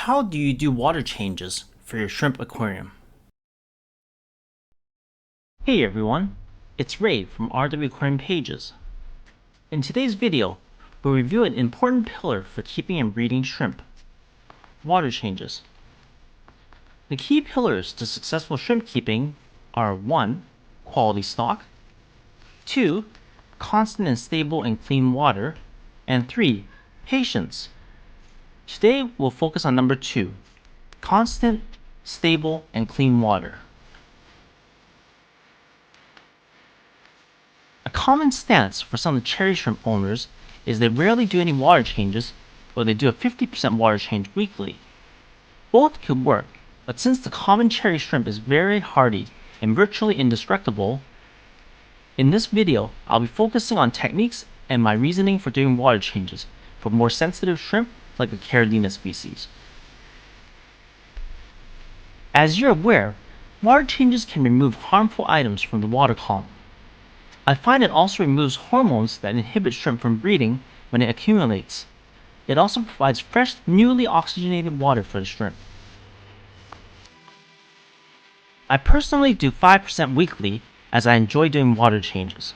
How do you do water changes for your shrimp aquarium? Hey everyone, it's Ray from RW Aquarium Pages. In today's video, we'll review an important pillar for keeping and breeding shrimp: water changes. The key pillars to successful shrimp keeping are 1. Quality stock, 2. Constant and stable and clean water, and 3. Patience. Today we'll focus on number 2, constant, stable, and clean water. A common stance for some of the cherry shrimp owners is they rarely do any water changes, or they do a 50% water change weekly. Both could work, but since the common cherry shrimp is very hardy and virtually indestructible, in this video I'll be focusing on techniques and my reasoning for doing water changes for more sensitive shrimp like the Carolina species. As you're aware, water changes can remove harmful items from the water column. I find it also removes hormones that inhibit shrimp from breeding when it accumulates. It also provides fresh, newly oxygenated water for the shrimp. I personally do 5% weekly as I enjoy doing water changes.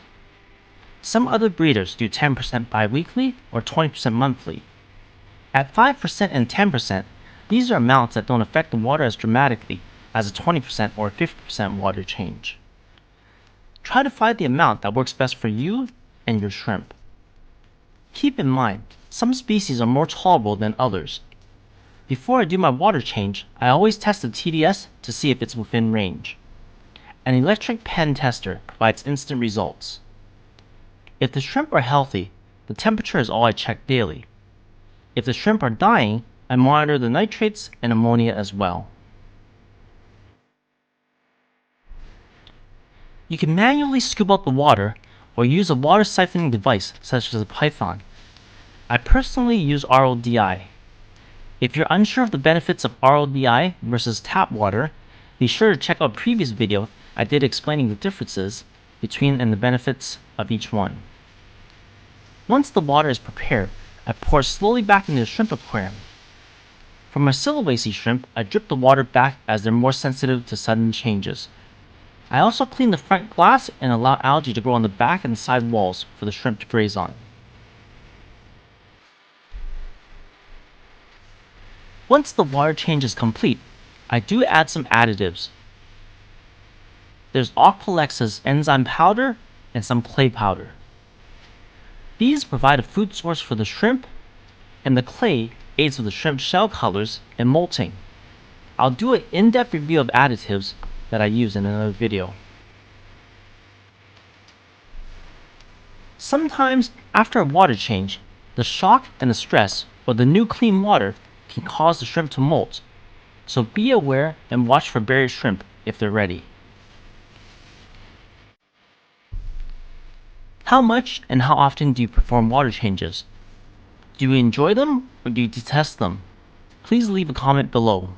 Some other breeders do 10% bi-weekly or 20% monthly. At 5% and 10%, these are amounts that don't affect the water as dramatically as a 20% or 50% water change. Try to find the amount that works best for you and your shrimp. Keep in mind, some species are more tolerable than others. Before I do my water change, I always test the TDS to see if it's within range. An electric pen tester provides instant results. If the shrimp are healthy, the temperature is all I check daily. If the shrimp are dying, I monitor the nitrates and ammonia as well. You can manually scoop out the water or use a water siphoning device such as a python. I personally use RODI. If you're unsure of the benefits of RODI versus tap water, be sure to check out a previous video I did explaining the differences between and the benefits of each one. Once the water is prepared, I pour slowly back into the shrimp aquarium. For my Silvaceae shrimp, I drip the water back as they're more sensitive to sudden changes. I also clean the front glass and allow algae to grow on the back and side walls for the shrimp to graze on. Once the water change is complete, I do add some additives. There's Aqualex's enzyme powder and some clay powder. These provide a food source for the shrimp, and the clay aids with the shrimp shell colors and molting. I'll do an in-depth review of additives that I use in another video. Sometimes, after a water change, the shock and the stress, or the new clean water, can cause the shrimp to molt, so be aware and watch for buried shrimp if they're ready. How much and how often do you perform water changes? Do you enjoy them or do you detest them? Please leave a comment below.